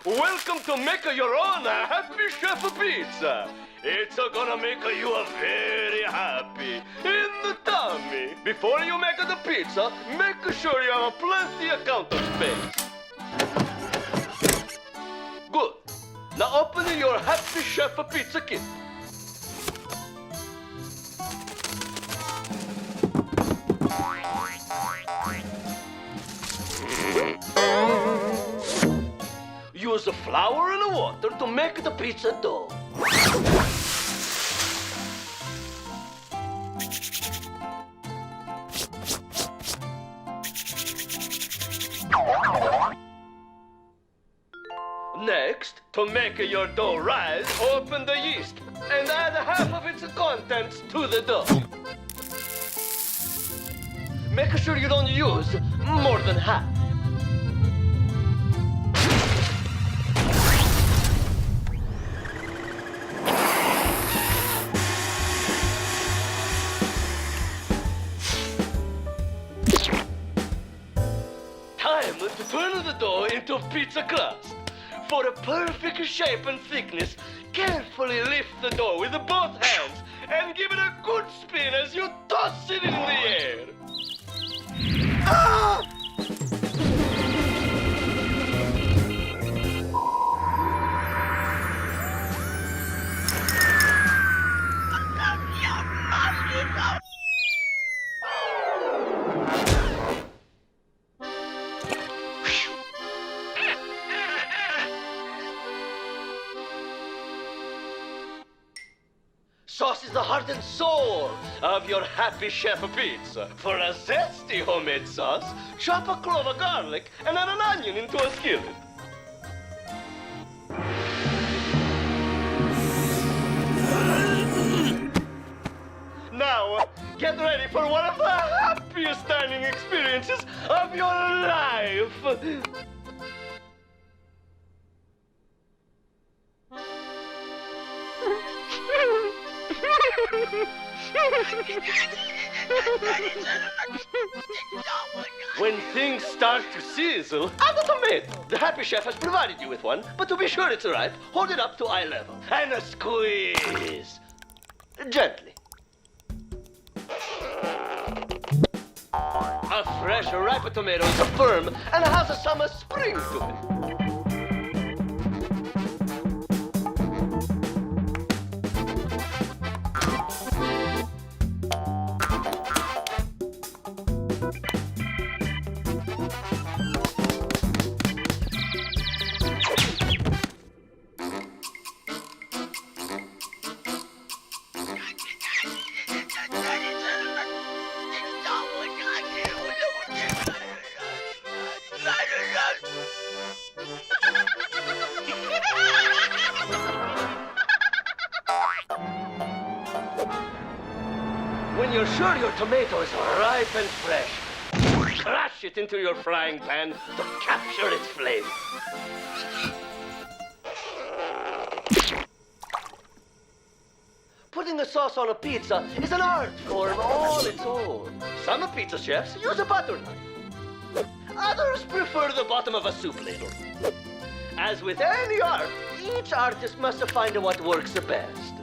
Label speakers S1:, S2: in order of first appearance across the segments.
S1: Welcome to make your own Happy Chef Pizza. It's gonna make you very happy in the tummy. Before you make the pizza, make sure you have plenty of counter space. Good. Now open your Happy Chef Pizza kit. Use the flour and the water to make the pizza dough. Next, to make your dough rise, open the yeast and add half of its contents to the dough. Make sure you don't use more than half. To turn the dough into pizza crust. For a perfect shape and thickness, carefully lift the dough with both hands and give it a good spin as you toss it in the air. Ah! Sauce is the heart and soul of your Happy Chef Pizza. For a zesty homemade sauce, chop a clove of garlic and add an onion into a skillet. Now, get ready for one of the happiest dining experiences of your life. When things start to sizzle, add a tomato. The Happy Chef has provided you with one, but to be sure it's ripe, hold it up to eye level and a squeeze. Gently. A fresh, ripe tomato is firm and has a summer spring to it. When you're sure your tomato is ripe and fresh, crash it into your frying pan to capture its flavor. Putting a sauce on a pizza is an art form all its own. Some pizza chefs use a butter knife. Others prefer the bottom of a soup ladle. As with any art, each artist must find what works the best.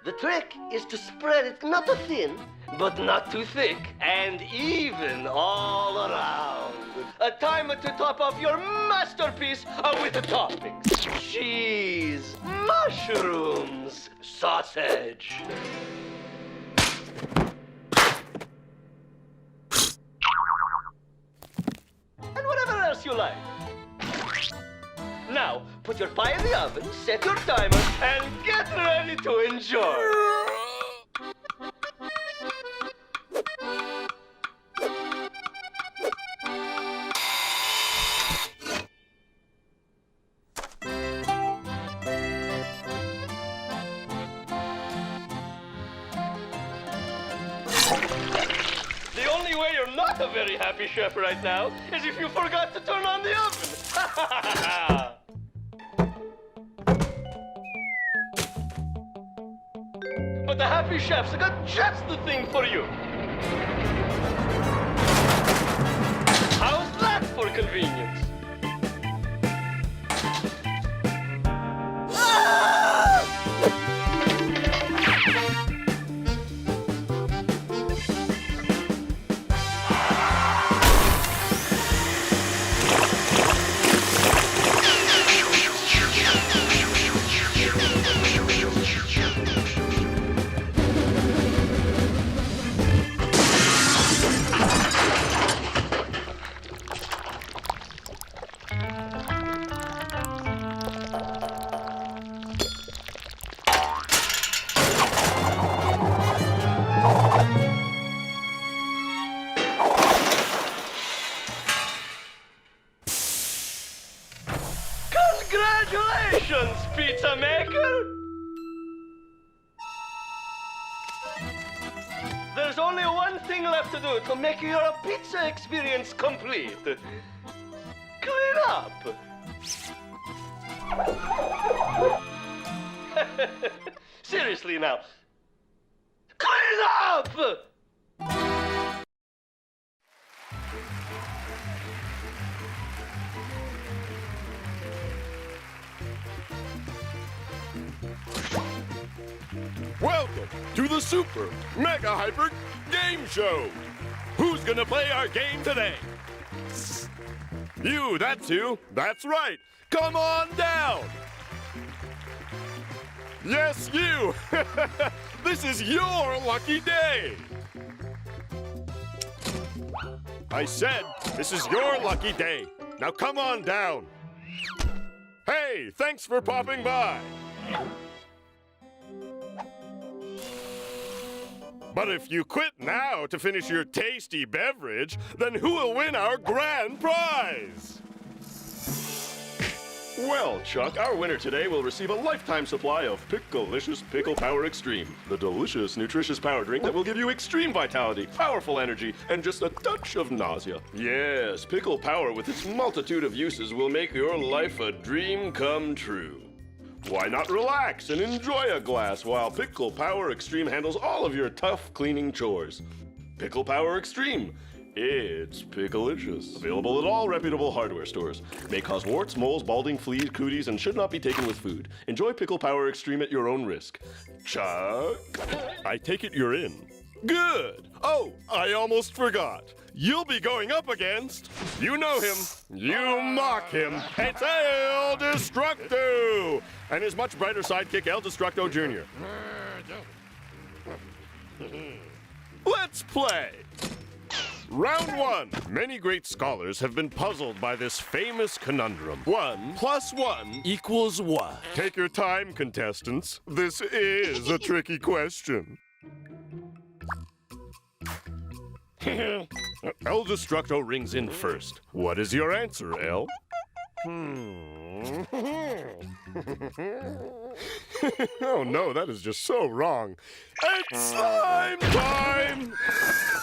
S1: The trick is to spread it not too thin, but not too thick, and even all around. A time to top off your masterpiece with the toppings. Cheese, mushrooms, sausage. And whatever else you like. Now, put your pie in the oven, set your timer, and get ready to enjoy. The only way you're not a very happy chef right now is if you forgot to turn on the oven. But the happy chef's got just the thing for you. How's that for convenience? Congratulations, pizza maker! There's only one thing left to do to make your pizza experience complete. Clean up! Seriously now. Clean up!
S2: Welcome to the Super Mega Hyper Game Show. Who's gonna play our game today? You, that's you. That's right. Come on down. Yes, you. This is your lucky day. I said, this is your lucky day. Now come on down. Hey, thanks for popping by. But if you quit now to finish your tasty beverage, then who will win our grand prize?
S3: Well, Chuck, our winner today will receive a lifetime supply of Pickalicious Pickle Power Extreme, the delicious, nutritious power drink that will give you extreme vitality, powerful energy, and just a touch of nausea. Yes, Pickle Power with its multitude of uses will make your life a dream come true. Why not relax and enjoy a glass while Pickle Power Extreme handles all of your tough cleaning chores? Pickle Power Extreme. It's Picklicious. Available at all reputable hardware stores. May cause warts, moles, balding, fleas, cooties, and should not be taken with food. Enjoy Pickle Power Extreme at your own risk. Chuck?
S2: I take it you're in. Good. Oh, I almost forgot. You'll be going up against... You know him. You mock him. It's El Destructo! And his much brighter sidekick, El Destructo Jr. Let's play. Round 1. Many great scholars have been puzzled by this famous conundrum. 1 + 1 = what? Take your time, contestants. This is a tricky question. El Destructo rings in first. What is your answer, El? Oh no, that is just so wrong. It's slime time!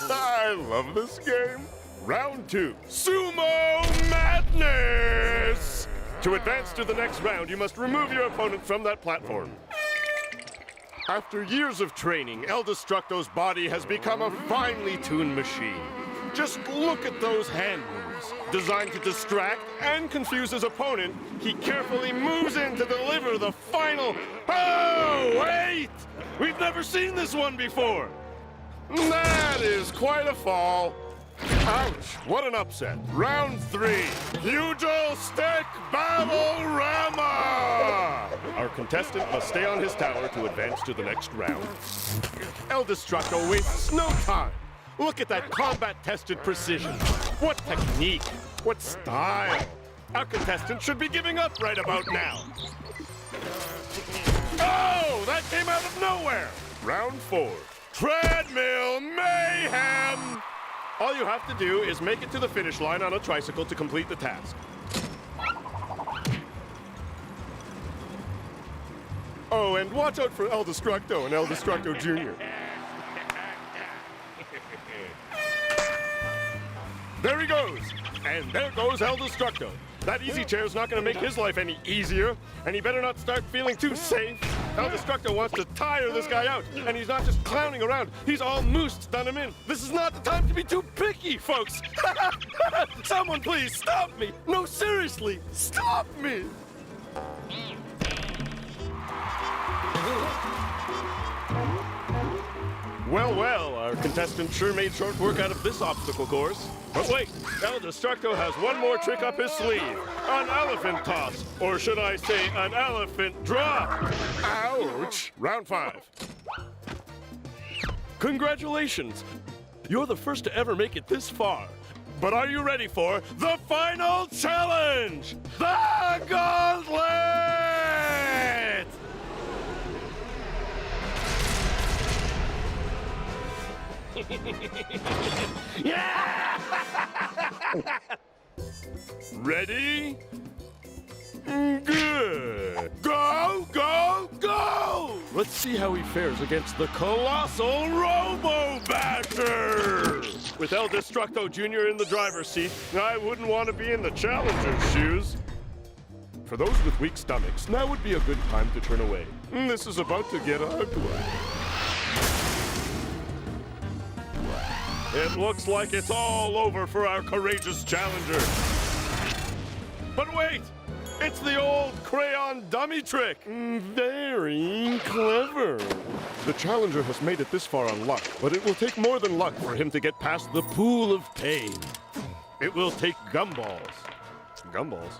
S2: I love this game. Round 2, Sumo Madness! To advance to the next round, you must remove your opponent from that platform. After years of training, El Destructo's body has become a finely tuned machine. Just look at those hand moves. Designed to distract and confuse his opponent, he carefully moves in to deliver the final... Oh, wait! We've never seen this one before! That is quite a fall. Ouch, what an upset. Round 3, Pugil Stick Battle-Rama! Our contestant must stay on his tower to advance to the next round. El Destructo wastes no time. Look at that combat-tested precision. What technique, what style. Our contestant should be giving up right about now. Oh, that came out of nowhere! Round 4, Treadmill Mayhem! All you have to do is make it to the finish line on a tricycle to complete the task. Oh, and watch out for El Destructo and El Destructo Jr. There he goes! And there goes El Destructo. That easy chair's not gonna make his life any easier, and he better not start feeling too safe. El Destructo wants to tire this guy out, and he's not just clowning around, he's all moosed done him in. This is not the time to be too picky, folks! Someone please stop me! No, seriously, stop me! Well, well, our contestant sure made short work out of this obstacle course. But wait, El Destructo has one more trick up his sleeve. An elephant toss, or should I say an elephant drop. Ouch! Round 5. Congratulations! You're the first to ever make it this far. But are you ready for the final challenge? The Gauntlet! Yeah! Ready? Good. Go, go, go! Let's see how he fares against the colossal Robo Basher! With El Destructo Jr. in the driver's seat, I wouldn't want to be in the challenger's shoes. For those with weak stomachs, now would be a good time to turn away. This is about to get ugly. It looks like it's all over for our courageous challenger. But wait! It's the old crayon dummy trick! Very clever. The challenger has made it this far on luck, but it will take more than luck for him to get past the pool of pain. It will take gumballs. Gumballs?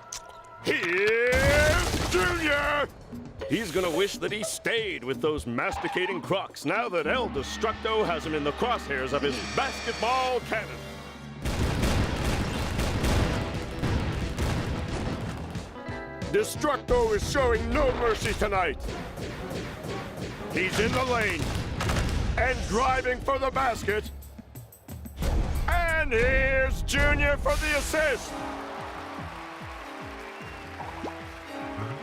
S2: Here's Junior! He's gonna wish that he stayed with those masticating crocs now that El Destructo has him in the crosshairs of his basketball cannon. Destructo is showing no mercy tonight. He's in the lane and driving for the basket. And here's Junior for the assist.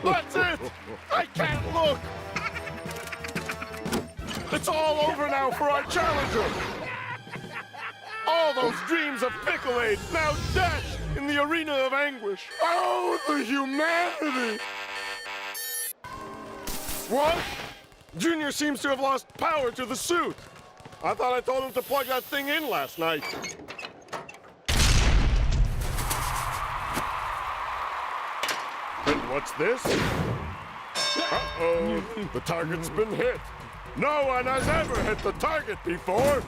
S2: That's it! I can't look! It's all over now for our challenger! All those dreams of Pickle-Aid now dashed in the arena of anguish. Oh, the humanity! What? Junior seems to have lost power to the suit. I thought I told him to plug that thing in last night. And what's this? Uh-oh, the target's been hit. No one has ever hit the target before.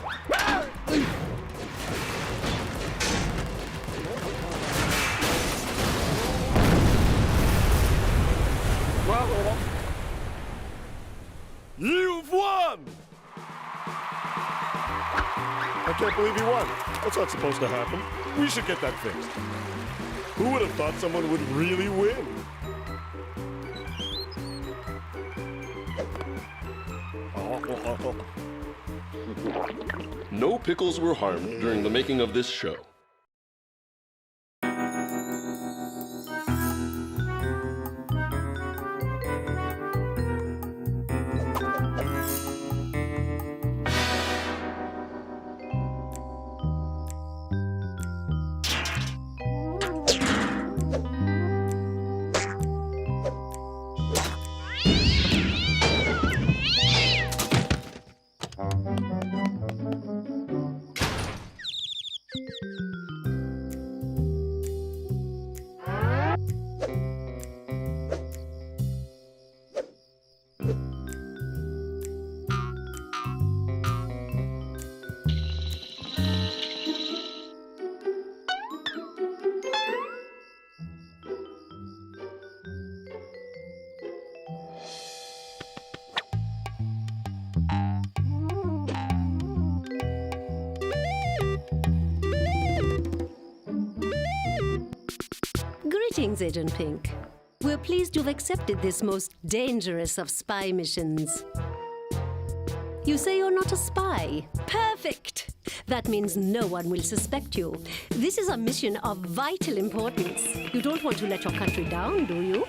S2: Well, you've won! I can't believe he won. That's not supposed to happen. We should get that fixed. Who would have thought someone would really win?
S3: No pickles were harmed during the making of this show.
S4: Greetings, Agent Pink. We're pleased you've accepted this most dangerous of spy missions. You say you're not a spy. Perfect! That means no one will suspect you. This is a mission of vital importance. You don't want to let your country down, do you?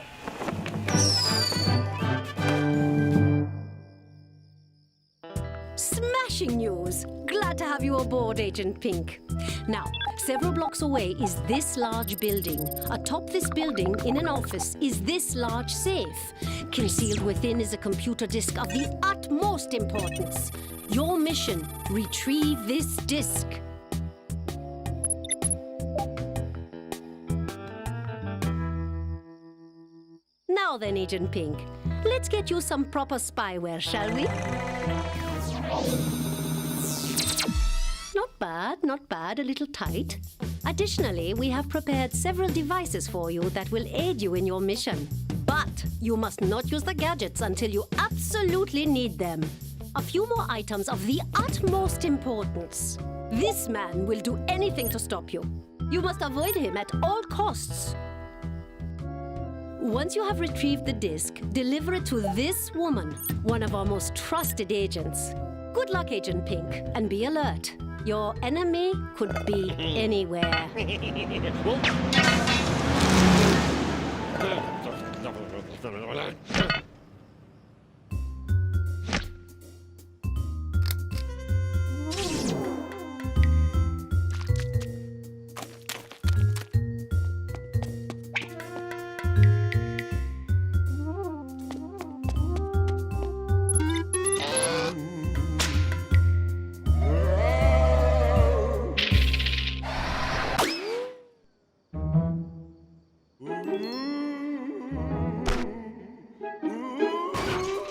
S4: Smashing news! Glad to have you aboard, Agent Pink. Now, several blocks away is this large building. Atop this building, in an office, is this large safe. Concealed within is a computer disk of the utmost importance. Your mission, retrieve this disk. Now then, Agent Pink, let's get you some proper spyware, shall we? Not bad, a little tight. Additionally, we have prepared several devices for you that will aid you in your mission. But you must not use the gadgets until you absolutely need them. A few more items of the utmost importance. This man will do anything to stop you. You must avoid him at all costs. Once you have retrieved the disc, deliver it to this woman, one of our most trusted agents. Good luck, Agent Pink, and be alert. Your enemy could be anywhere.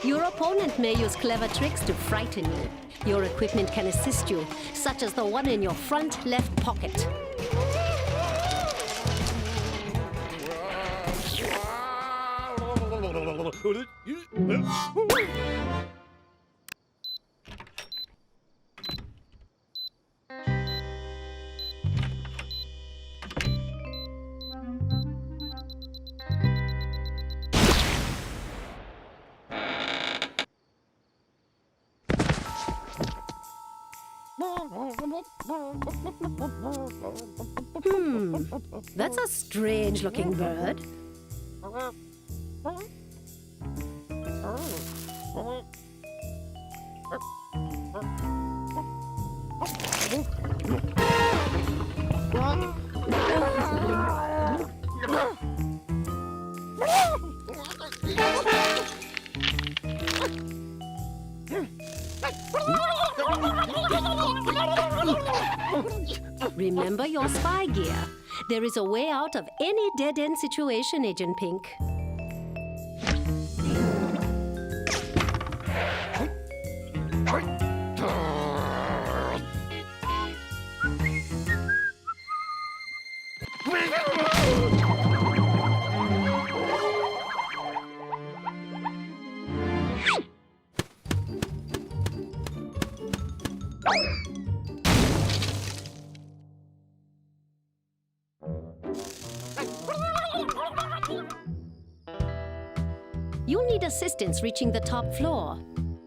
S4: Your opponent may use clever tricks to frighten you. Your equipment can assist you, such as the one in your front left pocket. That's a strange-looking bird. Remember your spy gear. There is a way out of any dead-end situation, Agent Pink. You'll need assistance reaching the top floor.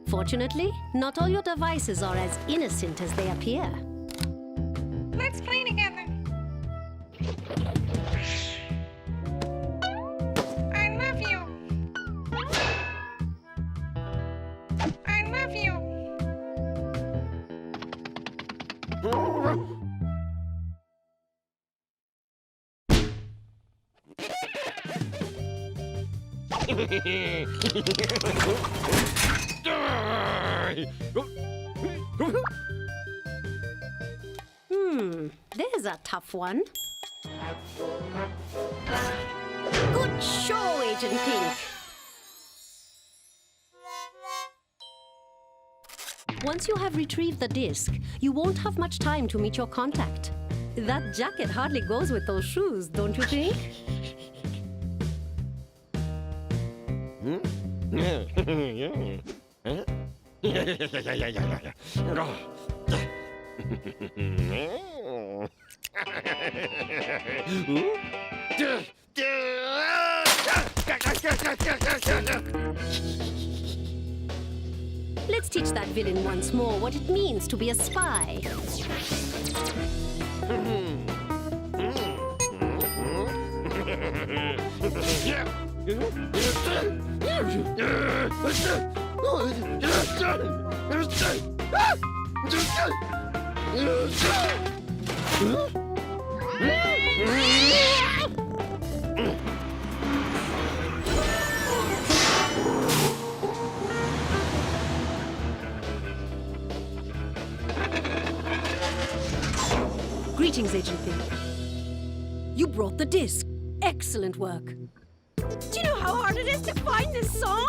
S4: Fortunately, not all your devices are as innocent as they appear.
S5: Let's play together. I love you. I love you.
S4: There's a tough one. Good show, Agent Pink. Once you have retrieved the disc, you won't have much time to meet your contact. That jacket hardly goes with those shoes, don't you think? Let's teach that villain once more what it means to be a spy. Greetings, Agent Pink. You brought the disc. Excellent work. Do you know how hard it is to find this song?